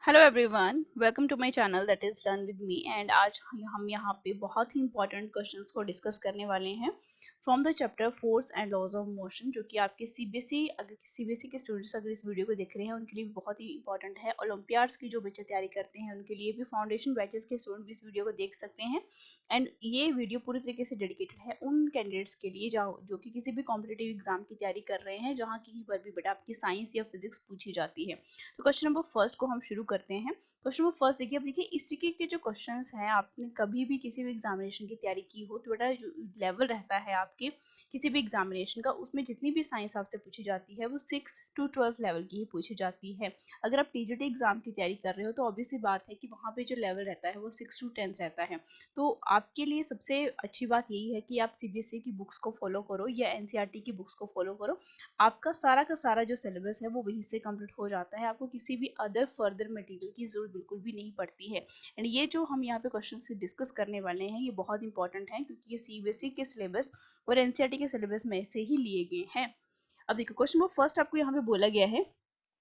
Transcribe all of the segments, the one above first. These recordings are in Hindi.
Hello everyone, welcome to my channel that is learn with me. And आज हम यहाँ पे बहुत ही इंपॉर्टेंट क्वेश्चंस को डिस्कस करने वाले हैं from the chapter force and laws of motion, जो कि आपके सीबीएसई के स्टूडेंट्स अगर इस वीडियो को देख रहे हैं उनके लिए भी बहुत ही इंपॉर्टेंट है। ओलंपियाड्स की जो बच्चे तैयारी करते हैं उनके लिए भी, फाउंडेशन बैचेस के स्टूडेंट भी इस वीडियो को देख सकते हैं। एंड ये वीडियो पूरी तरीके से डेडिकेटेड है उन कैंडिडेट्स के लिए जो कि किसी भी कॉम्पिटेटिव एग्जाम की तैयारी कर रहे हैं जहाँ कहीं पर भी बेटा आपकी साइंस या फिजिक्स पूछी जाती है। तो क्वेश्चन नंबर फर्स्ट को हम शुरू करते हैं। क्वेश्चन नंबर फर्स्ट देखिए, अब देखिए इस तरीके के जो क्वेश्चंस हैं, आपने कभी भी किसी भी एग्जामिनेशन की तैयारी की हो तो बेटा जो लेवल रहता है आपके किसी भी एग्जामिनेशन का, उसमें जितनी भी साइंस आपसे पूछी जाती है वो 6 to 12 लेवल की ही पूछी जाती है। अगर आप टीजीटी एग्जाम की तैयारी कर रहे हो तो ऑब्वियस सी बात है कि वहाँ पे जो लेवल रहता है वो 6 to 10 रहता है। तो आपके लिए सबसे अच्छी बात यही है कि आप सीबीएसई की बुक्स को फॉलो करो या एनसीईआरटी की बुक्स को फॉलो करो। आपका सारा का सारा जो सिलेबस है वो वहीं से कंप्लीट हो जाता है, आपको किसी भी अदर फर्दर मटेरियल की जरूरत बिल्कुल भी नहीं पड़ती है। एंड ये जो हम यहाँ पे क्वेश्चन डिस्कस करने वाले हैं ये बहुत इंपॉर्टेंट है क्योंकि ये सीबीएसई के सिलेबस और एनसीईआरटी के सिलेबस में से ही लिए गए हैं। अब देखो क्वेश्चन नंबर फर्स्ट आपको यहाँ पे बोला गया है,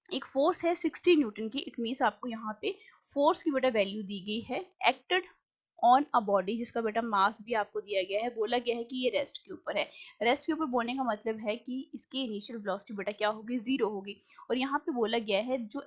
एक फोर्स है 60 न्यूटन की। इट मीन्स आपको यहाँ पे फोर्स की बेटा वैल्यू दी गई है एक्टेड ऑन अ बॉडी, जिसका बेटा मास भी आपको दिया गया है। बोला गया है कि ये रेस्ट के ऊपर है। रेस्ट के ऊपर बोलने का मतलब है कि इसकी इनिशियल वेलोसिटी बेटा क्या होगी, जीरो होगी। और यहाँ पे बोला गया है जो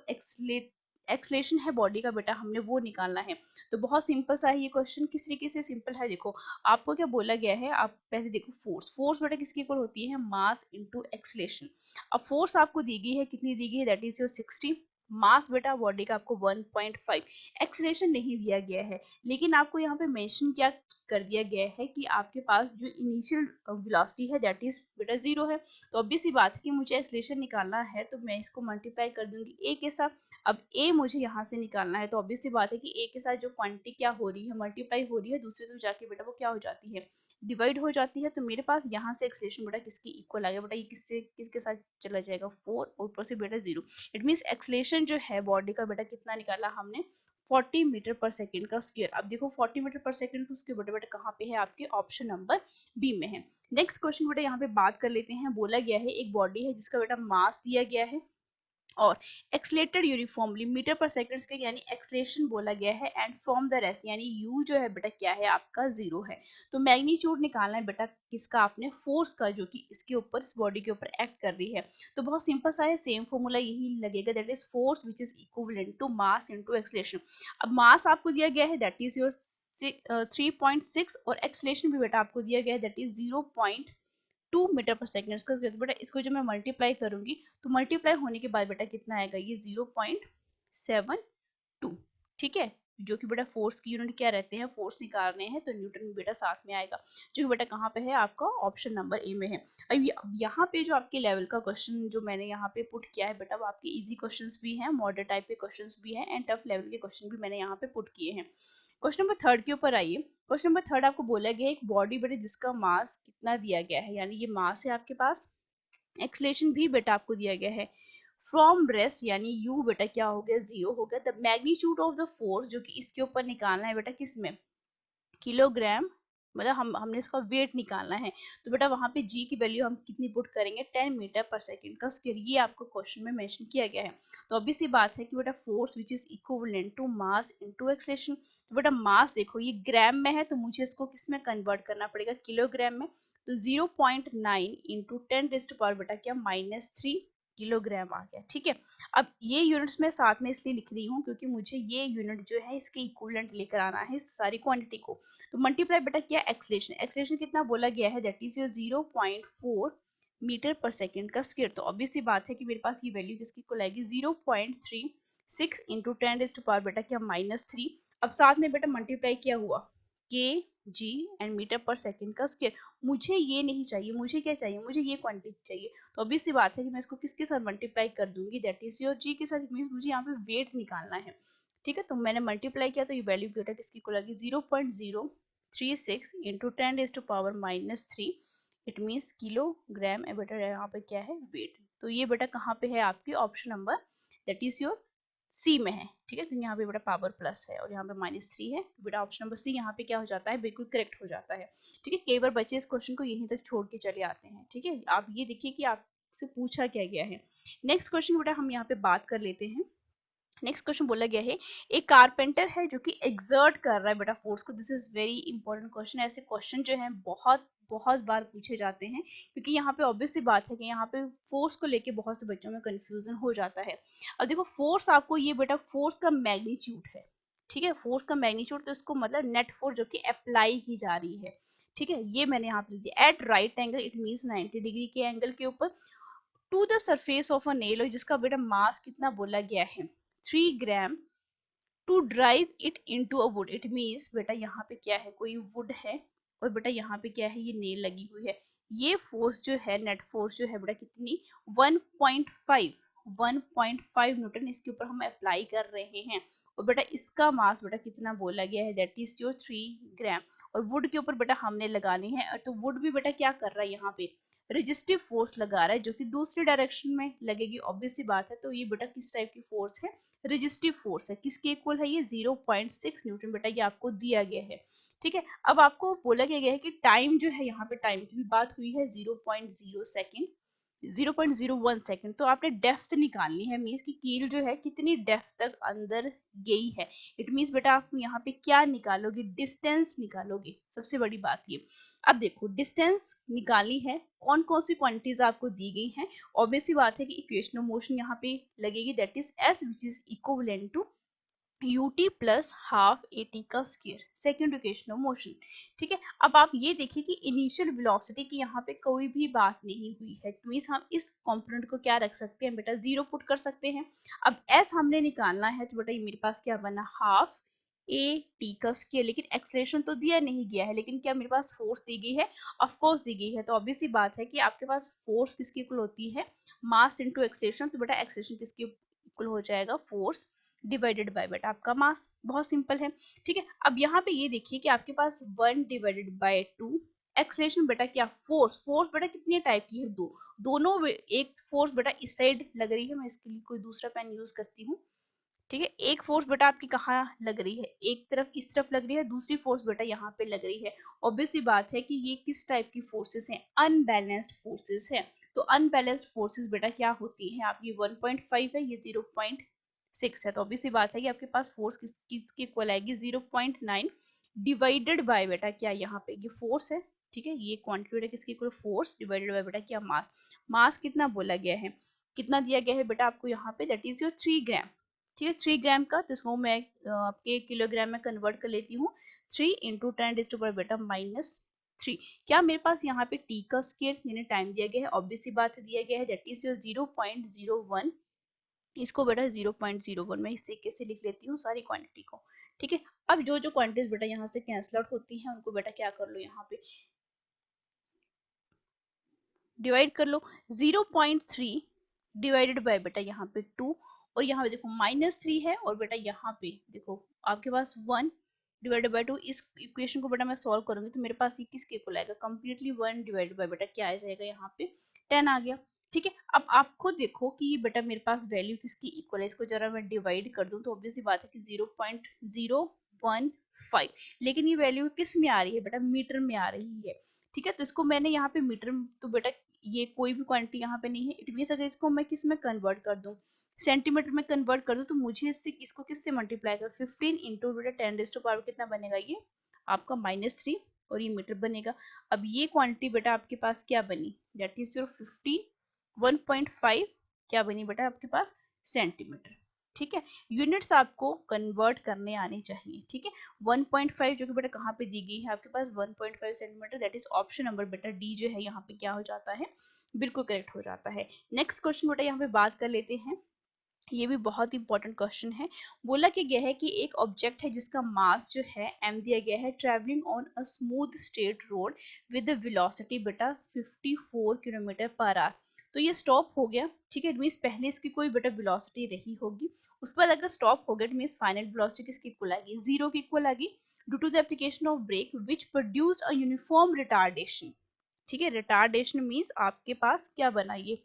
एक्सलेशन है बॉडी का बेटा हमने वो निकालना है। तो बहुत सिंपल सा है ये क्वेश्चन। किस तरीके से सिंपल है, देखो आपको क्या बोला गया है, आप पहले देखो फोर्स बेटा किसके इक्वल होती है, मास इनटू एक्सलेशन। अब फोर्स आपको दी गई है, कितनी दी गई है, दैट इज योर 60। मास बेटा बॉडी का आपको 1.5। एक्सलेशन नहीं दिया गया है, लेकिन आपको यहाँ पे मेंशन क्या कर दिया गया है कि आपके पास जो इनिशियल वेलोसिटी है दैट इज बेटा जीरो है। तो ऑब्वियस सी बात है कि मुझे एक्सलेशन निकालना है तो मैं इसको मल्टीप्लाई कर दूंगी ए के साथ। अब ए मुझे यहाँ से निकालना है तो ऑब्वियस सी बात है कि ए के साथ जो क्वांटिटी क्या हो रही है, मल्टीप्लाई हो रही है, दूसरे तरफ जाके बेटा वो क्या हो जाती है, डिवाइड हो जाती है। तो मेरे पास यहाँ से एक्सलेशन बेटा किसकी इक्वल आ गया, बेटा ये किसके साथ चला जाएगा, 4 और ऊपर से बेटा 0। इट मीन्स एक्सलेशन जो है बॉडी का बेटा कितना निकाला हमने, 40 मीटर पर सेकेंड का स्क्वायर। अब देखो 40 मीटर पर सेकेंड का स्क्वायर बेटा कहाँ पे है, आपके ऑप्शन नंबर बी में है। नेक्स्ट क्वेश्चन बेटा यहाँ पे बात कर लेते हैं। बोला गया है एक बॉडी है जिसका बेटा मास दिया गया है और एक्सलेटेड यूनिफॉर्मली मीटर पर सेकंड के, यानी एक्सलेशन बोला गया है। एंड फ्रॉम द रेस्ट यानी यू जो है बेटा क्या है आपका, जीरो है। तो मैग्नीट्यूड निकालना है बेटा किसका, आपने फोर्स का, जो कि इसके ऊपर, इस बॉडी के ऊपर एक्ट कर रही है। तो बहुत सिंपल सा है, सेम फॉर्मूला यही लगेगा, that is force which is equivalent to mass into acceleration. अब मास आपको दिया गया है दैट इज योर 3.6 और एक्सलेशन भी बेटा आपको दिया गया है दैट इज 0.2 मीटर पर सेकेंड। इसका बेटा इसको जो मैं मल्टीप्लाई करूंगी तो मल्टीप्लाई होने के बाद बेटा कितना आएगा, ये 0.72। ठीक है, जो कि बेटा फोर्स की यूनिट क्या रहते हैं, फोर्स निकाल रहे हैं तो न्यूटन में बेटा साथ में आएगा, जो कि बेटा कहाँ पे है आपका ऑप्शन नंबर ए में है। अब यहाँ पे जो आपके लेवल का क्वेश्चन जो मैंने यहाँ पे पुट किया है बेटा, वो आपके इजी क्वेश्चंस भी हैं, मॉडल टाइप के क्वेश्चंस भी हैं एंड टफ लेवल के क्वेश्चन भी मैंने यहाँ पे पुट किए हैं। क्वेश्चन नंबर थर्ड के ऊपर आइए। क्वेश्चन नंबर थर्ड आपको बोला गया एक बॉडी बेटा जिसका मास कितना दिया गया है, यानी ये मास है आपके पास, एक्सलेशन भी बेटा आपको दिया गया है। फ्रॉम रेस्ट यानी यू बेटा क्या हो गया, जीरो हो गया। The magnitude of the force जो कि इसके ऊपर निकालना है बेटा किसमें, किलोग्राम, मतलब हमने इसका वेट निकालना है। तो बेटा वहां पे जी की वैल्यू हम कितनी पुट करेंगे, 10 मीटर पर सेकेंड का स्क्वायर, ये आपको क्वेश्चन में मेंशन किया गया है। तो अभी सी बात है कि बेटा force which is equivalent to mass into acceleration. तो बेटा मास देखो ये ग्राम में है तो मुझे इसको किस में कन्वर्ट करना पड़ेगा, किलोग्राम में। तो 0.9 इंटू 10⁻⁻, बेटा क्या, -3 किलोग्राम आ गया। ठीक है, अब ये यूनिट्स मैं साथ में इसलिए लिख रही हूँ क्योंकि मुझे ये यूनिट जो है इसके इक्विवेलेंट लेकर आना है इस सारी क्वांटिटी को। तो मल्टीप्लाई बेटा क्या, एक्सलेशन, एक्सलेशन कितना बोला गया है, दैट इज योर 0.4 मीटर पर सेकेंड का स्क्वायर। तो ऑब्वियस सी बात है कि मेरे पास ये वैल्यू किसकी इक्वल आएगी, 0.36 इंटू 10⁻⁻, बेटा क्या, -3। अब साथ में बेटा मल्टीप्लाई क्या हुआ, के जी एंड मीटर पर सेकेंड का स्क्वायर। मुझे ये नहीं चाहिए, मुझे क्या चाहिए, मुझे ये क्वांटिटी चाहिए। तो ऑब्वियस सी बात है कि मैं इसको किसके साथ मल्टीप्लाई कर दूंगी, दैट इज योर जी के साथ। मींस मुझे यहाँ पे वेट निकालना है। ठीक है, तो मैंने मल्टीप्लाई किया तो ये वैल्यू बेटा किसकी इक्वल आ गई, 0.036 इंटू 10⁻⁻3। इट मीन्स किलोग्राम है बेटा, यहाँ पे क्या है, वेट। तो ये बेटा कहाँ पे है आपकी option number that is your C में है। ठीक है, क्योंकि यहाँ पे बेटा पावर प्लस है और यहाँ पे -3 है, तो बेटा ऑप्शन नंबर सी यहाँ पे क्या हो जाता है, बिल्कुल करेक्ट हो जाता है। ठीक है, कई बार बच्चे इस क्वेश्चन को यहीं तक छोड़ के चले आते हैं। ठीक है, आप ये देखिए कि आपसे पूछा क्या गया है। नेक्स्ट क्वेश्चन बेटा हम यहाँ पे बात कर लेते हैं। नेक्स्ट क्वेश्चन बोला गया है एक कारपेंटर है जो कि एक्सर्ट कर रहा है बेटा फोर्स को। This is very important question. ऐसे क्वेश्चन जो है बहुत बहुत बार पूछे जाते हैं, क्योंकि यहाँ पे ऑब्वियस सी बात है कि यहाँ पे फोर्स को लेके बहुत से बच्चों में कंफ्यूजन हो जाता है। अब देखो फोर्स आपको ये बेटा फोर्स का मैग्नीट्यूड है, ठीक है, फोर्स का मैग्नीट्यूड, तो इसको मतलब नेट फोर्स जो कि अप्लाई की जा रही है, ठीक है, ये मैंने यहाँ पे लिख दिया। At right angle it means 90 degree के एंगल के ऊपर to the surface of a nail, और जिसका बेटा मास कितना बोला गया है 3 gram, to drive it into a wood. It means बेटा यहाँ पे क्या है, कोई वुड है और बेटा यहाँ पे क्या है, ये नेल लगी हुई है। ये फोर्स जो है नेट फोर्स जो है बेटा कितनी 1.5 न्यूटन इसके ऊपर हम अप्लाई कर रहे हैं। और बेटा इसका मास बेटा कितना बोला गया है, दैट इज योर 3 ग्राम। और वुड के ऊपर बेटा हमने लगानी है, और तो वुड भी बेटा क्या कर रहा है, यहाँ पे रेजिस्टिव फोर्स लगा रहा है जो कि दूसरी डायरेक्शन में लगेगी, ऑब्वियस सी बात है। तो ये बेटा किस टाइप की फोर्स है, रेजिस्टिव फोर्स है। किसके इक्वल है, ये 0.6 न्यूटन बेटा ये आपको दिया गया है, ठीक है। अब आपको बोला गया है कि टाइम जो है, यहाँ पे टाइम की भी बात हुई है 0.0 सेकेंड, 0.01 सेकंड। तो आपने डेप्थ निकालनी है, मीन्स की कील जो है कितनी डेप्थ तक अंदर गई है। इट मीन्स बेटा आप यहाँ पे क्या निकालोगे, डिस्टेंस निकालोगे, सबसे बड़ी बात ये। अब देखो डिस्टेंस निकालनी है, कौन कौन सी क्वांटिटीज आपको दी गई हैं। ऑब्वियस सी बात है कि इक्वेशन ऑफ मोशन यहाँ पे लगेगी, that is S which is equivalent to ut plus half at का square, second equation of motion, ठीक है। अब आप ये देखिए कि इनिशियल वेलोसिटी की यहाँ पे कोई भी बात नहीं हुई है, तो मींस हम इस कंपोनेंट को क्या रख सकते हैं बेटा, जीरो पुट कर सकते हैं। अब s हमने निकालना है, तो बेटा ये मेरे पास क्या बना, हाफ at का स्क्वायर। लेकिन एक्सेलरेशन तो दिया नहीं गया है, लेकिन क्या मेरे पास फोर्स दी गई है, ऑफ कोर्स दी गई है। तो ऑब्वियस सी बात है कि आपके पास फोर्स किसकी इक्वल होती है, मास इनटू एक्सेलरेशन। तो बेटा एक्सेलरेशन किसकी इक्वल हो जाएगा, फोर्स डिवाइडेड बाय बेटा आपका मास। बहुत सिंपल है, ठीक है। अब यहाँ पे ये देखिए कि आपके पास 1 डिवाइडेड बाय 2, एक्सेलरेशन बेटा क्या, फोर्स, फोर्स बेटा कितनी टाइप की है, दोनों एक फोर्स बेटा इस साइड लग रही है, मैं इसके लिए कोई दूसरा पेन यूज करती हूँ, ठीक है। एक फोर्स बेटा आपकी कहाँ लग रही है, एक तरफ इस तरफ लग रही है, दूसरी फोर्स बेटा यहाँ पे लग रही है। ऑब्वियस सी बात है कि ये किस टाइप की फोर्सेस हैं, अनबैलेंस्ड फोर्सेस है। तो अनबैलेंस्ड फोर्सेस बेटा क्या होती है आपकी, 1.5 है, ये 0.6 है। तो ऑब्वियस सी बात है कि आपके पास फोर्स किसकी इक्वल आएगी, 0.9 डिवाइडेड बाय बेटा क्या, यहाँ पे ये फोर्स है, ठीक है, ये क्वांटिटी बेटा किसकी इक्वल, फोर्स डिवाइडेड बाय बेटा क्या, मास। मास कितना बोला गया है, कितना दिया गया है बेटा आपको यहाँ पे, दैट इज योर 3 ग्राम, ठीक है। 3 ग्राम का, तो इसको मैं आपके किलोग्राम में कन्वर्ट कर लेती हूँ, 3 इंटू 10⁻³ बेटा -3। क्या मेरे पास यहाँ पे t का स्क्वायर यानी टाइम दिया गया है, ऑब्वियस सी बात है दिया गया है, दैट इज योर 0.01। इसको बेटा 0.01 मैं इस तरीके से लिख लेती हूँ सारी क्वांटिटी को, ठीक है। अब जो जो क्वांटिटीज बेटा यहाँ से कैंसल आउट होती हैं, उनको बेटा क्या कर लो, यहाँ पे डिवाइड कर लो। 0.3 डिवाइडेड बाय बेटा यहाँ पे 2, और यहाँ पे देखो -3 है, और बेटा यहाँ पे देखो आपके पास 1 डिवाइडेड बाय 2। इस इक्वेशन को बेटा मैं सॉल्व करूंगी तो मेरे पास ये किसके इक्वल आएगा, कंप्लीटली 1 डिवाइडेड बाय बेटा क्या आ जाएगा, यहाँ पे 10 आ गया, ठीक है। अब आप खुद देखो कि ये बेटा मेरे पास वैल्यू किसकी इक्वल है, इसको जरा मैं डिवाइड कर दूं तो ऑब्वियस सी बात है कि 0.015, लेकिन ये वैल्यू किस में आ रही है बेटा, मीटर में आ रही है, ठीक है। तो इसको मैंने यहाँ पे मीटर, तो बेटा ये कोई भी क्वांटिटी यहाँ पे नहीं है, इट मींस अगर इसको मैं किस में कन्वर्ट कर दूं, सेंटीमीटर में कन्वर्ट कर दूं, तो मुझे इसको किससे मल्टीप्लाई कर, 15 इंटू बेटा 10⁻⁴ कितना बनेगा, ये आपका -3, और ये मीटर बनेगा। अब ये क्वांटिटी बेटा आपके पास क्या बनी, दैट इज योर 15, 1.5 क्या बनी बेटा आपके पास, सेंटीमीटर, ठीक है। यूनिट्स आपको कन्वर्ट करने आने चाहिए, ठीक है। 1.5 जो कि बेटा कहाँ पे दी गई है आपके पास, 1.5 centimetre, that is option number बेटा डी जो है यहाँ पे क्या हो जाता है, बिल्कुल करेक्ट हो जाता है। नेक्स्ट क्वेश्चन बेटा यहाँ पे बात कर लेते हैं, ये भी बहुत इंपॉर्टेंट क्वेश्चन है। बोला कि गया है कि एक ऑब्जेक्ट है जिसका मास जो है m दिया गया है, travelling on a smooth straight road with the velocity बेटा 54 km/h। तो ये स्टॉप हो गया, ठीक है, इट मींस पहले इसकी कोई बेटा वेलोसिटी रही होगी, उसके बाद अगर स्टॉप हो गया इट मींस फाइनल वेलोसिटी किसकी इक्वल आएगी, 0 की इक्वल आएगी, due to the application of brake which produced a uniform retardation, ठीक है। रिटार्डेशन मींस आपके पास क्या बना, ये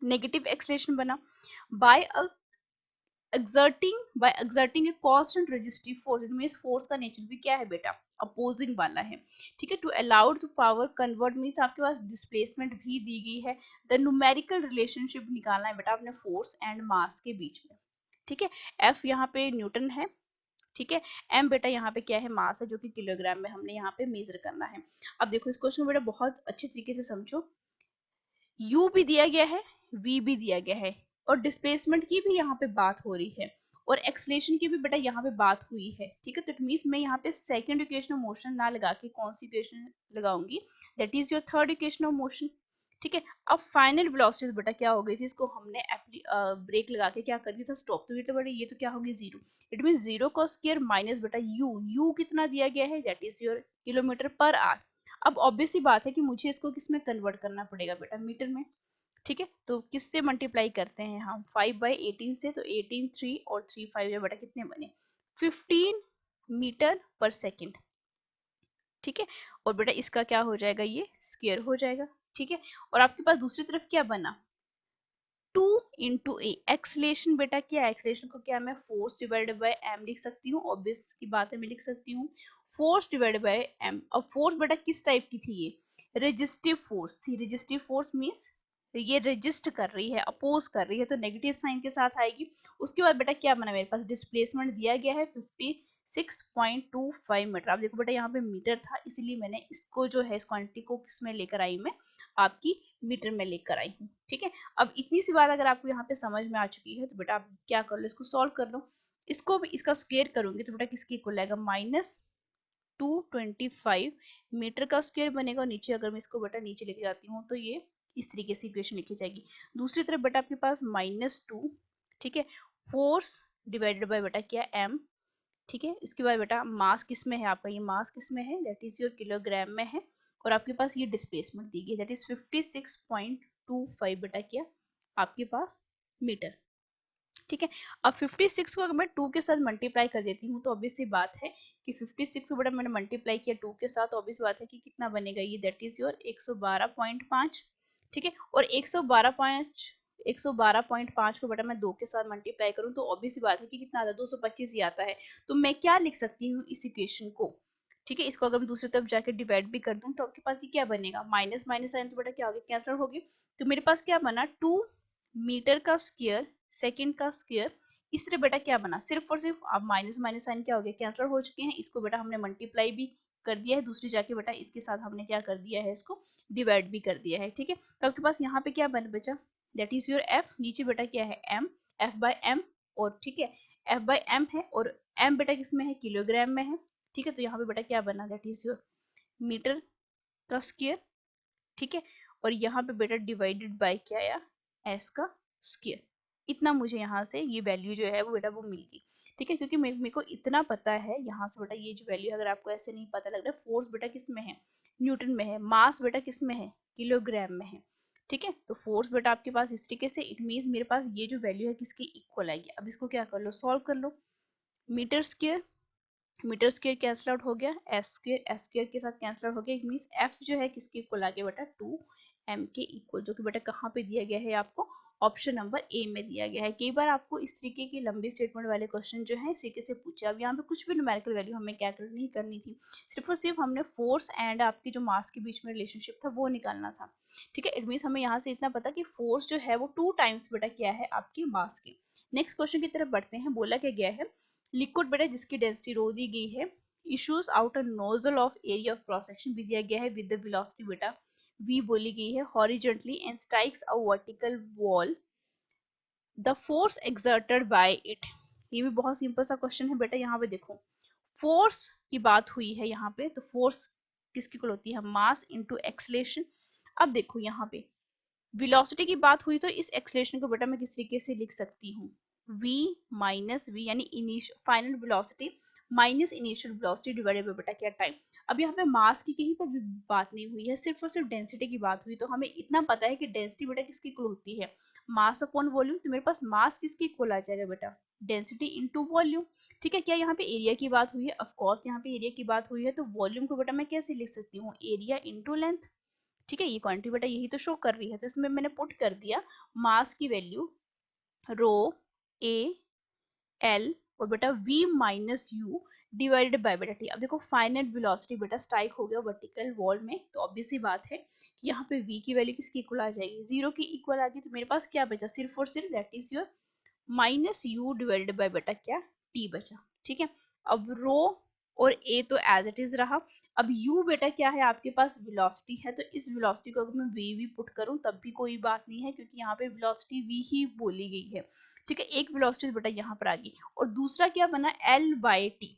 नेगेटिव एक्सेलरेशन बना, by exerting a constant resistive force, it means force का नेचर भी क्या है बेटा, अपोजिंग वाला है, ठीक है। To allowed to power convert means आपके पास डिस्प्लेसमेंट भी दी गई है। द न्यूमेरिकल रिलेशनशिप निकालना है बेटा आपने फोर्स एंड मास के बीच में, ठीक है, एफ यहाँ पे न्यूटन है, ठीक है, एम बेटा यहाँ पे क्या है, मास है, जो कि किलोग्राम में हमने यहाँ पे मेजर करना है। अब देखो इस क्वेश्चन को बेटा बहुत अच्छे तरीके से समझो, u भी दिया गया है, v भी दिया गया है, और डिस्प्लेसमेंट की भी यहाँ पे बात हो रही है, और एक्सलेशन की भी बेटा यहाँ पे बात हुई है, ठीक है। तो इट मींस मैं यहाँ पे सेकंड इक्वेशन ऑफ मोशन ना लगा के कौन सी इक्वेशन लगाऊंगी, that is your third equation of motion, ठीक है। अब फाइनल वेलोसिटी बेटा क्या हो गई थी, इसको हमने ब्रेक लगा के क्या कर दिया था, स्टॉप। तो ये तो क्या होगी, जीरो। इट मीन जीरो का स्क्वायर माइनस बेटा यू कितना दिया गया है, that is your kilometre per hour. अब ऑब्वियस सी बात है कि मुझे इसको किसमें कन्वर्ट करना पड़ेगा बेटा, मीटर में, ठीक है। तो किससे मल्टीप्लाई करते हैं हम, 5/18 से, तो 18 3 और 3 5 बेटा कितने बने, 15 मीटर पर सेकेंड, ठीक है। और बेटा इसका क्या हो जाएगा, ये स्क्वायर हो जाएगा, ठीक है। और आपके पास दूसरी तरफ क्या बना, 2 इंटू ए, एक्सलेशन बेटा क्या है, एक्सलेशन को क्या मैं फोर्स डिवाइडेड बाय एम लिख सकती हूँ, ऑब्वियस की बात है मैं लिख सकती हूँ फोर्स डिवाइडेड बाय एम। अब फोर्स बेटा किस टाइप की थी, ये रेजिस्टिव फोर्स थी, रेजिस्टिव फोर्स मींस ये रेजिस्ट कर रही है, अपोज कर रही है, तो नेगेटिव साइन के साथ आएगी। उसके बाद बेटा क्या बना, मेरे पास डिस्प्लेसमेंट दिया गया है 56.25 मीटर। अब देखो बेटा यहाँ पे मीटर था, इसलिए मैंने इसको जो है इस क्वांटिटी को किस में लेकर आई, मैं आपकी मीटर में लेकर आई हूँ, ठीक है। अब इतनी सी बात अगर आपको यहाँ पे समझ में आ चुकी है, तो बेटा आप क्या कर लो, इसको सॉल्व कर लो। इसको इसका स्क्वायर करूंगी तो बेटा किसके इक्वल आएगा, -225 मीटर का स्क्वायर बनेगा। और नीचे अगर मैं इसको बेटा नीचे लेके जाती हूँ तो ये इस तरीके से इक्वेशन लिखी जाएगी। दूसरी तरफ बेटा आपके पास -2, ठीक है, फोर्स डिवाइडेड बाय बेटा क्या, एम, ठीक है। इसके बाद बेटा मास किस में है आपका, ये मास किस में है, दैट इज योर किलोग्राम में है। और आपके पास ये डिस्प्लेसमेंट दी गई, दैट इज 56.25 बेटा क्या आपके पास मीटर, ठीक है। अब 56 को अगर मैं 2 के साथ मल्टीप्लाई कर देती हूँ तो ऑब्वियस सी बात है कि 56 को बेटा मैंने मल्टीप्लाई किया 2 के साथ, ऑब्वियस बात है कि कितना बनेगा ये, दैट इज योर 112.5, ठीक है। और 112.5 को बेटा मैं 2 के साथ मल्टीप्लाई करूँ तो ऑब्वियस सी बात है कि कितना आता है, 225 ही आता है। तो मैं क्या लिख सकती हूँ इस इक्वेशन को, ठीक है। इसको अगर मैं दूसरी तरफ जाके डिवाइड भी कर दूं तो आपके पास ये क्या बनेगा, माइनस माइनस साइन तो बेटा क्या हो गया, कैंसिल हो गई। तो मेरे पास क्या बना, 2 मीटर का स्क्वायर सेकंड का स्क्वायर। इस तरह बेटा क्या बना, सिर्फ और सिर्फ अब माइनस माइनस साइन क्या हो गया, कैंसिल हो चुके हैं। इसको बेटा हमने मल्टीप्लाई भी कर दिया है, दूसरी जाके बेटा इसके साथ हमने क्या कर दिया है, इसको डिवाइड भी कर दिया है, ठीक है। तो आपके पास यहाँ पे क्या बन बचा, दैट इज योर एफ, नीचे बेटा क्या है एम, एफ बाय एम, और ठीक है एफ बाय एम है, और एम बेटा किसमें है, किलोग्राम में है, ठीक है। तो यहाँ पे बेटा क्या बना, दैट इज योर मीटर का स्क्वायर, ठीक है। और यहाँ पे बेटा डिवाइडेड बाय क्या आया, एस का स्क्वायर। इतना मुझे यहाँ से ये वैल्यू जो है वो बेटा वो मिल गई, ठीक है। क्योंकि मेरे को इतना पता है यहाँ से बेटा, ये जो वैल्यू अगर आपको ऐसे नहीं पता लग रहा है, फोर्स बेटा किस में है, न्यूटन में है, मास बेटा किस में है, किलोग्राम में है, ठीक है। तो फोर्स बेटा आपके पास इस तरीके से, इट मीन्स मेरे पास ये जो वैल्यू है किसके इक्वल आएगी। अब इसको क्या कर लो, सॉल्व कर लो, metre square, metre square cancel out हो गया, एस स्क्वायर के साथ कैंसिल आउट हो गया। इट मींस एफ जो है किसके इक्वल आ गया बेटा, 2m के इक्वल, जो कि बेटा कहाँ पे दिया गया है आपको, ऑप्शन नंबर ए में दिया गया है। कई बार आपको इस तरीके की लंबी स्टेटमेंट वाले क्वेश्चन जो है इस तरीके से पूछे। अब यहाँ पे कुछ भी न्यूमेरिकल वैल्यू हमें कैलकुलेट नहीं करनी थी, सिर्फ और सिर्फ हमने फोर्स एंड आपकी जो मास के बीच में रिलेशनशिप था वो निकालना था, ठीक है। इट मीन्स हमें यहाँ से इतना पता कि फोर्स जो है वो 2 टाइम्स बेटा क्या है आपकी मास की। नेक्स्ट क्वेश्चन की तरफ बढ़ते हैं। बोला क्या गया है, लिक्विड बेटा जिसकी डेंसिटी रो दी गई है, issues out a nozzle of area of cross section भी दिया गया है विद द वेलोसिटी बेटा v बोली गई है horizontally and strikes a vertical wall, the force exerted by it. ये भी बहुत सिंपल सा क्वेश्चन है बेटा। यहाँ पे देखो फोर्स की बात हुई है यहाँ पे, तो फोर्स किसकी इक्वल होती है, मास इनटू एक्सेलरेशन। अब देखो यहाँ पे वेलोसिटी की बात हुई तो इस एक्सेलरेशन को बेटा मैं किस तरीके से लिख सकती हूँ, v माइनस वी, यानी initial final velocity minus initial velocity divided by बेटा क्या टाइम। अब यहाँ पे मास की कहीं पर भी बात नहीं हुई है, सिर्फ और सिर्फ डेंसिटी की बात हुई। तो हमें इतना पता है कि डेंसिटी बेटा किसकी इक्वल होती है, मास अपॉन वॉल्यूम। तो मेरे पास मास किसकी इक्वल आ जाएगा बेटा, डेंसिटी इनटू वॉल्यूम, ठीक है। क्या यहाँ पे एरिया की बात हुई है, ऑफ कोर्स यहाँ पे एरिया की बात हुई है। तो वॉल्यूम को बेटा मैं कैसे लिख सकती हूँ, एरिया इनटू लेंथ, ठीक है। ये क्वांटिटी बेटा यही तो शो कर रही है, तो इसमें मैंने पुट कर दिया मास की वैल्यू रो ए एल और बेटा v minus you divided by बेटा टी। अब देखो फाइनल वेलोसिटी बेटा स्ट्राइक हो गया वर्टिकल वॉल में, तो ऑब्वियस सी बात है कि यहाँ पे v की वैल्यू किसकी इक्वल आ जाएगी, 0 की इक्वल आ गई। तो मेरे पास क्या बचा, सिर्फ और सिर्फ that is your minus you divided by बेटा क्या टी बचा। ठीक है, अब रो और ए तो एज इट इज रहा। अब u बेटा क्या है आपके पास वेलोसिटी है, तो इस वेलोसिटी को अगर मैं v भी पुट करूं तब भी कोई बात नहीं है, क्योंकि यहाँ पे वेलोसिटी v ही बोली गई है। ठीक है, एक वेलोसिटी बेटा यहाँ पर आ गई, और दूसरा क्या बना l by T.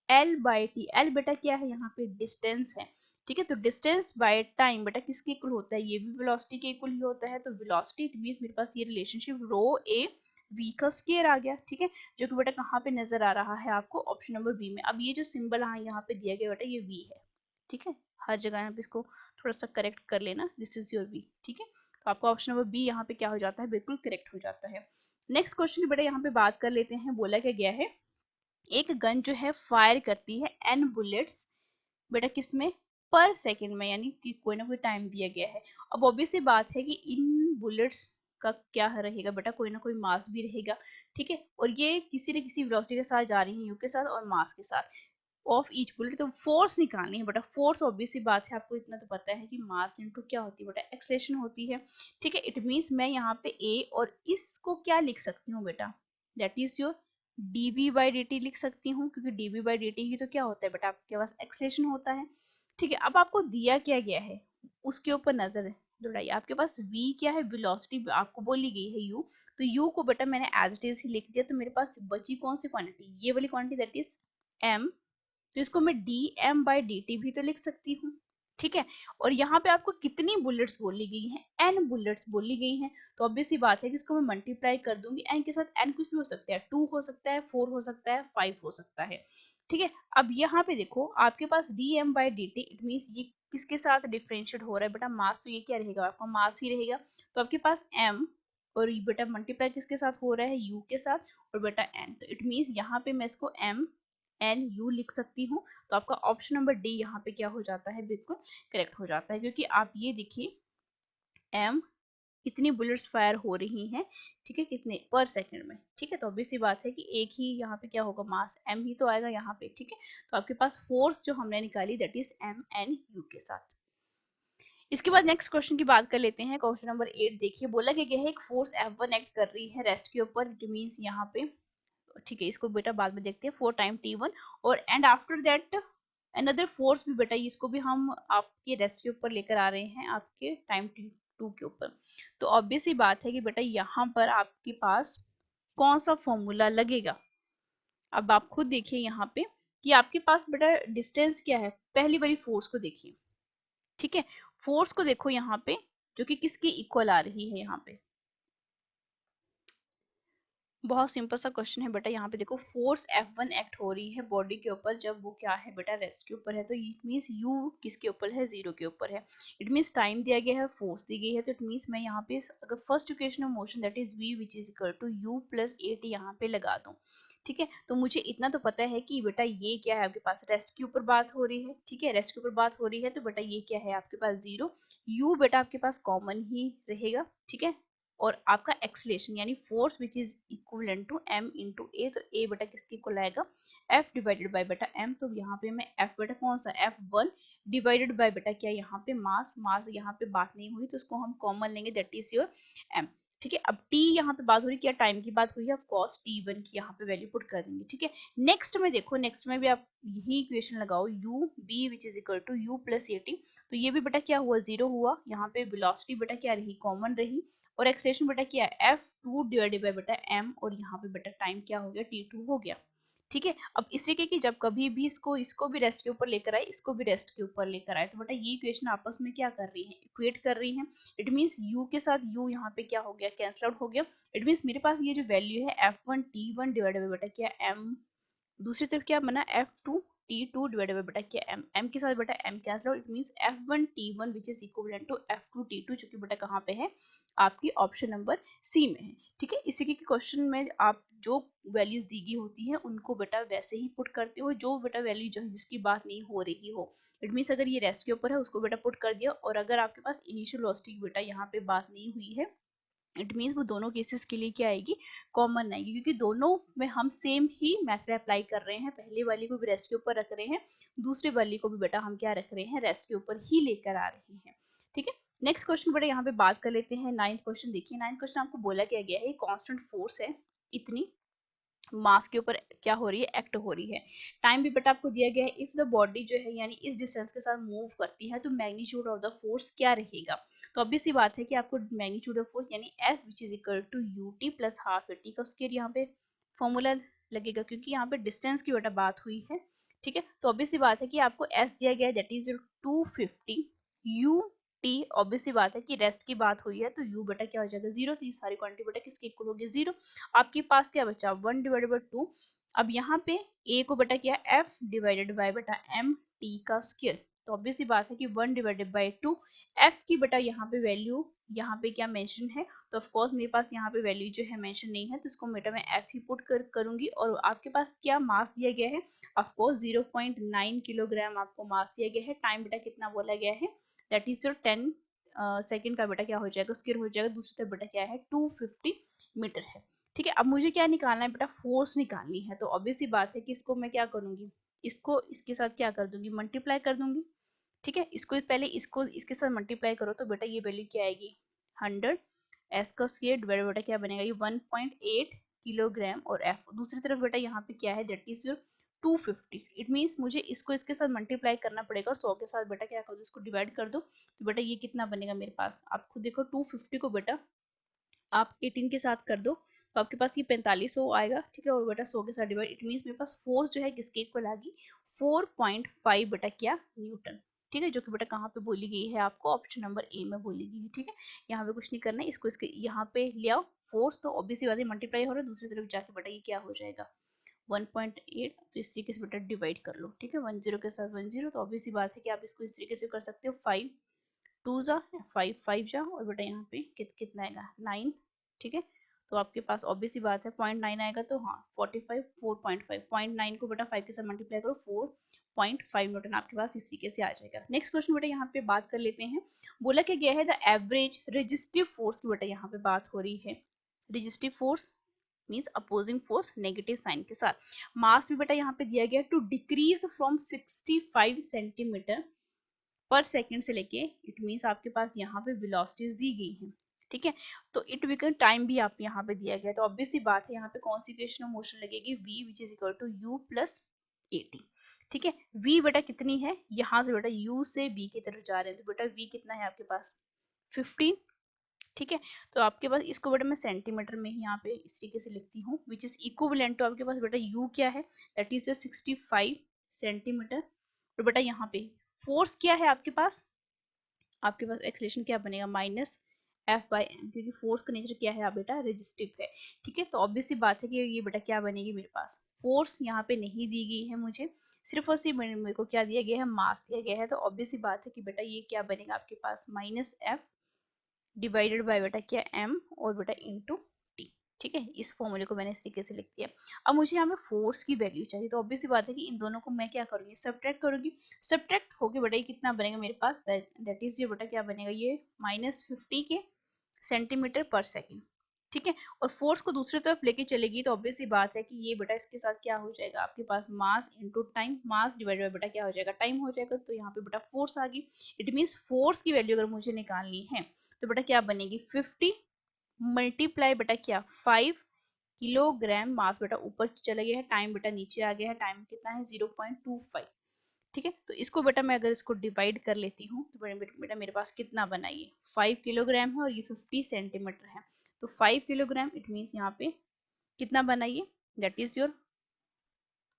L by T, L बेटा क्या है यहाँ पे डिस्टेंस है। ठीक है, तो डिस्टेंस बाय टाइम बेटा किसके इक्वल होता है, ये भी वेलोसिटी के इक्वल ही होता है। तो वेलोसिटी इट मींस मेरे पास ये रिलेशनशिप रो ए वी का स्क्वायर आ गया। ठीक है, जो कि बेटा कहाँ पे नजर आ रहा है आपको, ऑप्शन नंबर बी में। अब ये जो सिंबल यहाँ पे दिया गया बेटा ये वी है। ठीक है, हर जगह यहाँ पे इसको थोड़ा सा करेक्ट कर लेना, दिस इज योर वी। ठीक है, तो आपका ऑप्शन नंबर बी यहाँ पे क्या हो जाता है, बिल्कुल करेक्ट हो जाता है। नेक्स्ट क्वेश्चन की बेटा यहाँ पे बात कर लेते हैं। बोला क्या गया है, एक गन जो है फायर करती है n बुलेट्स बेटा किसमें, पर सेकंड में, यानी कि कोई ना कोई टाइम दिया गया है। अब ऑब्वियस सी बात है कि इन बुलेट्स का क्या रहेगा बेटा, कोई ना कोई मास भी रहेगा। ठीक है, और ये किसी न किसी वेलोसिटी के साथ जा रही है, यू के साथ और मास के साथ ऑफ ईच बुलेट। तो फोर्स निकालनी है बेटा, फोर्स ऑब्वियस सी बात है, आपको इतना तो पता है कि मास इनटू क्या होती है बेटा, एक्सलेशन होती है। ठीक है, इट मींस मैं यहाँ पे ए और इसको क्या लिख सकती हूँ बेटा, that is your dv by dt लिख सकती हूँ, क्योंकि dv बाई dt ही तो क्या होता है बेटा, आपके पास एक्सलेशन होता है। ठीक है, अब आपको दिया क्या गया है उसके ऊपर नजर दौड़ाइए। आपके पास v क्या है, वेलोसिटी आपको बोली गई है u, तो u को बेटा मैंने एज इट इज ही लिख दिया। तो मेरे पास बची कौन सी क्वांटिटी, ये वाली क्वांटिटी, दैट इज m। तो इसको मैं dm बाई dt भी तो लिख सकती हूँ। ठीक है, और यहाँ पे आपको कितनी बुलेट्स बोली गई हैं, n बुलेट्स बोली गई हैं। तो ऑब्वियस सी बात है कि इसको मैं मल्टीप्लाई कर दूंगी n के साथ। n कुछ भी हो सकता है, 2 हो सकता है, 4 हो सकता है, 5 हो सकता है। ठीक है, अब यहाँ पे देखो आपके पास dm by dt, it means ये किसके साथ डिफरेंशिएट हो रहा है बेटा, मास। तो ये क्या रहेगा आपका, मास ही रहेगा। तो आपके पास m और बेटा मल्टीप्लाई किसके साथ हो रहा है, u के साथ, और बेटा n। तो इट मींस यहाँ पे मैं इसको m एन यू लिख सकती हूँ। तो आपका ऑप्शन नंबर डी यहाँ पे क्या हो जाता है, बिल्कुल करेक्ट हो जाता है, क्योंकि आप ये देखिए एम इतनी बुलेट्स फायर हो रही हैं। ठीक है, कितने पर सेकंड में। ठीक है, तो ऑब्वियस सी बात है कि एक ही यहाँ पे क्या होगा, मास एम ही तो आएगा यहाँ पे। ठीक है, तो आपके पास फोर्स जो हमने निकाली that is M N U के साथ। इसके बाद नेक्स्ट क्वेश्चन की बात कर लेते हैं। क्वेश्चन नंबर 8 देखिए, बोला गया है एक फोर्स F1 एक्ट कर रही है रेस्ट के ऊपर, इट मींस यहाँ पे। ठीक है, इसको बेटा बाद में देखते हैं, 4 टाइम t1, और and after that another force भी बेटा, इसको भी हम आपके रेस्ट के ऊपर लेकर आ रहे हैं, आपके टाइम t2 के ऊपर। तो ऑब्वियस ही बात है कि बेटा यहाँ पर आपके पास कौन सा फॉर्मूला लगेगा। अब आप खुद देखिए यहाँ पे कि आपके पास बेटा डिस्टेंस क्या है, पहली वाली फोर्स को देखिए। ठीक है, फोर्स को देखो यहाँ पे, जो कि किसकी इक्वल आ रही है यहाँ पे। बहुत सिंपल सा क्वेश्चन है बेटा, यहाँ पे देखो फोर्स F1 एक्ट हो रही है बॉडी के ऊपर, जब वो क्या है बेटा, रेस्ट के ऊपर है। तो इट मींस u किसके ऊपर है, 0 के ऊपर है। इट मींस टाइम दिया गया है, फोर्स दी गई है। तो इट मींस मैं यहाँ पे अगर first equation of motion that is v which is equal to u plus at यहाँ पे लगा दूं। ठीक है, तो मुझे इतना तो पता है कि बेटा ये क्या है, आपके पास रेस्ट के ऊपर बात हो रही है। ठीक है, रेस्ट के ऊपर बात हो रही है, तो बेटा ये क्या है आपके पास 0। u बेटा आपके पास कॉमन ही रहेगा। ठीक है, और आपका एक्सलेशन यानी force which is equivalent to m into A. तो a बेटा किसके इक्वल आएगा, f डिवाइडेड बाय बेटा m। तो यहाँ पे मैं f बेटा कौन सा, f1 डिवाइडेड बाय बेटा क्या, यहाँ पे मास, मास यहाँ पे बात नहीं हुई तो इसको हम कॉमन लेंगे, दैट इज योर m। ठीक है, अब t यहाँ पे बात हो रही है, क्या टाइम की बात हुई है, ऑफ कोर्स t1 की यहाँ पे वैल्यू पुट कर देंगे। ठीक है, नेक्स्ट में देखो, नेक्स्ट में भी आप यही इक्वेशन लगाओ, u b which is equal to u plus at। तो ये भी बेटा क्या हुआ, 0 हुआ। यहाँ पे वेलोसिटी बेटा क्या रही, कॉमन रही, और एक्सलेशन बेटा क्या है, F2 डिवाइडेड बाय बेटा m, और यहाँ पे बेटा टाइम क्या हो गया, t2 हो गया। ठीक है, अब इस तरीके की जब कभी भी इसको भी रेस्ट के ऊपर लेकर आए, इसको भी रेस्ट के ऊपर लेकर आए, तो बेटा ये इक्वेशन आपस में क्या कर रही है, इक्वेट कर रही है। इट मींस u के साथ u यहाँ पे क्या हो गया, कैंसल आउट हो गया। इट मींस मेरे पास ये जो वैल्यू है F1 t1 डिवाइडेड बाय बेटा क्या m, दूसरी तरफ क्या बना, F2 T2 डिवाइडेड बाय बेटा क्या m, m के साथ बेटा m cancel out. It means F1 T1 which is equivalent to F2 T2, जो कि बेटा कहाँ पे है, आपकी ऑप्शन नंबर सी में है। ठीक है, इसी के क्वेश्चन में आप जो वैल्यूज दी गई होती है उनको बेटा वैसे ही पुट करते हो, जो बेटा वैल्यू जो जिसकी बात नहीं हो रही हो। इट मींस अगर ये रेस्ट के ऊपर है उसको बेटा पुट कर दिया, और अगर आपके पास इनिशियल वेलोसिटी बेटा यहाँ पे बात नहीं हुई है, इट मीन्स वो दोनों केसेस के लिए क्या आएगी, कॉमन आएगी, क्योंकि दोनों में हम सेम ही मेथड अप्लाई कर रहे हैं। पहले वाली को भी रेस्ट के ऊपर रख रहे हैं, दूसरे वाली को भी बेटा हम क्या रख रहे हैं, रेस्ट के ऊपर ही लेकर आ रहे हैं। ठीक है, नेक्स्ट क्वेश्चन बेटा यहाँ पे बात कर लेते हैं। 9th क्वेश्चन देखिए, 9th क्वेश्चन आपको बोला क्या गया है, कांस्टेंट फोर्स है इतनी मास के ऊपर क्या हो रही है, एक्ट हो रही है। टाइम भी बेटा आपको दिया गया है। इफ द बॉडी जो है यानी इस डिस्टेंस के साथ मूव करती है तो मैग्नीट्यूड ऑफ द फोर्स क्या रहेगा। तो obvious सी बात है कि आपको मैग्नीट्यूड ऑफ फोर्स यानी S which is equal to U T plus half A T का स्क्वायर यहाँ पे फॉर्मूला लगेगा, क्योंकि यहाँ पे डिस्टेंस की बेटा बात हुई है। ठीक है, तो obvious सी बात है कि आपको एस दिया गया है that is 250 U T. Obvious सी बात है कि रेस्ट की बात हुई है तो यू बेटा क्या हो जाएगा 0। तो ये सारी क्वांटिटी बेटा किसके इक्वल होगी 0। आपके पास क्या बचा 1 डिवाइडेड बाई 2। अब यहाँ पे ए को बेटा क्या एफ डिवाइडेड बाय बेटा एम टी का स्क्वायर। तो ऑब्वियस सी बात है कि 1 डिवाइडेड बाय 2। एफ की बेटा यहाँ पे वैल्यू यहाँ पे क्या मेंशन है, तो ऑफ कोर्स मेरे पास यहाँ पे वैल्यू जो है मेंशन नहीं है, तो इसको बेटा मैं एफ ही पुट करूंगी। और आपके पास क्या मास दिया गया है, ऑफ कोर्स 0.9 किलोग्राम आपको मास दिया गया है। टाइम बेटा कितना बोला गया है, दैट इज योर 10 सेकंड का बेटा क्या हो जाएगा स्क्वायर हो जाएगा। दूसरी तरफ बेटा क्या है 250 मीटर है। ठीक है, अब मुझे क्या निकालना है बेटा, फोर्स निकालनी है। तो ऑब्वियस सी बात है कि इसको मैं क्या करूंगी, इसको इसके साथ क्या कर दूंगी, मल्टीप्लाई कर दूंगी। ठीक है, इसको पहले इसको इसके साथ मल्टीप्लाई करो तो बेटा ये वैल्यू क्या आएगी 100 एस का स्क्वायर डिवाइड बेटा क्या बनेगा ये 1.8 किलोग्राम। और एफ दूसरी तरफ बेटा यहाँ पे क्या है that is your 250। It means मुझे इसको इसके साथ मल्टीप्लाई करना पड़ेगा और 100 के साथ बेटा क्या कर दो इसको डिवाइड कर दो। तो बेटा ये कितना बनेगा मेरे पास, आप खुद देखो 250 को बेटा आप 18 के साथ कर दो तो आपके पास ये 4500 आएगा। ठीक है, और बेटा 100 के साथ डिवाइड, इट मीन्स मेरे पास फोर्स जो है किसके इक्वल आ गई 4.5 बेटा क्या न्यूटन। ठीक है, जो कि बेटा कहाँ पे बोली गई है आपको ऑप्शन नंबर ए में बोली गई है। ठीक है, यहाँ पे कुछ नहीं करना है, इसको इसके यहाँ पे ले आओ फोर्स, तो ऑब्वियसली बात है मल्टीप्लाई हो रहा है, दूसरी तरफ जाके बेटा ये क्या हो जाएगा 1.8। तो इस तरीके से बेटा डिवाइड कर लो। ठीक है, 10 के साथ 10, तो ऑब्वियसली बात है कि आप इसको इस तरीके से कर सकते हो 5 2 जा 5 5 जा और बेटा यहाँ पे कितना आएगा 9। ठीक है, तो आपके पास ऑब्वियसली बात है 0.9 आएगा, तो हाँ 45 4.5 0.9 को बेटा 5 के साथ मल्टीप्लाई करो 4.5 न्यूटन आपके पास इस तरीके से आ जाएगा। नेक्स्ट क्वेश्चन बेटा यहाँ पे बात कर लेते हैं। बोला क्या गया है द एवरेज रेजिस्टिव फोर्स की बेटा यहाँ पे बात हो रही है। Resistive force means opposing force negative sign के साथ। मास भी बेटा यहाँ पे दिया गया to decrease from 65 centimetre per second से लेके, इट मींस आपके पास यहाँ पे वेलोसिटीज दी गई हैं। ठीक है, तो इट विकन टाइम भी आप यहाँ पे दिया गया, तो ऑब्वियसली बात है यहाँ पे कौन सी इक्वेशन ऑफ मोशन लगेगी v which is equal to u plus at। ठीक है, v बेटा कितनी है, यहाँ से बेटा u से b की तरफ जा रहे हैं, तो बेटा v कितना है आपके पास 15। ठीक है, तो आपके पास इसको बेटा मैं सेंटीमीटर में ही यहाँ पे इस तरीके से लिखती हूँ विच इज इक्विवेलेंट टू आपके पास बेटा u क्या है दैट इज योर 65 सेंटीमीटर। और बेटा यहाँ पे फोर्स क्या है आपके पास एक्सेलरेशन क्या बनेगा माइनस एफ बाई एम, क्योंकि फोर्स का नेचर क्या है आप बेटा रेजिस्टिव है। ठीक है, तो ऑब्वियसली बात है कि ये बेटा क्या बनेगी मेरे पास, फोर्स यहाँ पे नहीं दी गई है मुझे, सिर्फ और सिर्फ मेरे को क्या दिया गया है मास दिया गया है। तो ऑब्वियसली बात है कि बेटा ये क्या बनेगा आपके पास माइनस एफ डिवाइडेड बाय बेटा क्या एम और बेटा इनटू टी। ठीक है, इस फॉर्मूले को मैंने इस तरीके से लिख दिया। अब मुझे यहाँ पे फोर्स की वैल्यू चाहिए, तो ऑब्वियसली बात है कि इन दोनों को मैं क्या करूंगी सब्ट्रैक्ट करूंगी। सब्ट्रैक्ट होके बेटा ये कितना बनेगा मेरे पास दैट इज ये बेटा क्या बनेगा ये -50 के सेंटीमीटर पर सेकेंड। ठीक है, और फोर्स को दूसरी तरफ लेके चलेगी तो ऑब्वियसली बात है कि ये बेटा इसके साथ क्या हो जाएगा आपके पास mass into time, mass divided by बेटा क्या हो जाएगा टाइम हो जाएगा। तो यहाँ पे बेटा फोर्स आ गई। इट मींस फोर्स की वैल्यू अगर मुझे निकालनी है तो बेटा क्या बनेगी 50 मल्टीप्लाई बेटा क्या 5 किलोग्राम। मास बेटा ऊपर चला गया है, टाइम बेटा नीचे आ गया है, टाइम कितना है 0.25। ठीक है, तो इसको बेटा मैं अगर इसको डिवाइड कर लेती हूँ तो बेटा मेरे पास कितना बना ये 5 किलोग्राम है और ये 50 सेंटीमीटर है। तो 5 किलोग्राम इट मीन्स यहाँ पे कितना बना ये दैट इज योर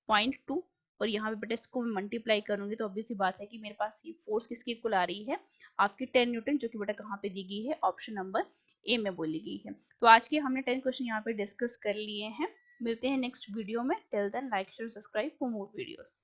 0.2। और यहाँ पे बेटा इसको मैं मल्टीप्लाई करूंगी तो ऑब्वियसली बात है कि मेरे पास ये फोर्स किसकी इक्वल आ रही है आपकी 10 न्यूटन, जो कि बेटा कहाँ पे दी गई है ऑप्शन नंबर ए में बोली गई है। तो आज के हमने 10 क्वेश्चन यहाँ पे डिस्कस कर लिए हैं। मिलते हैं नेक्स्ट वीडियो में। Till then like share subscribe for more videos.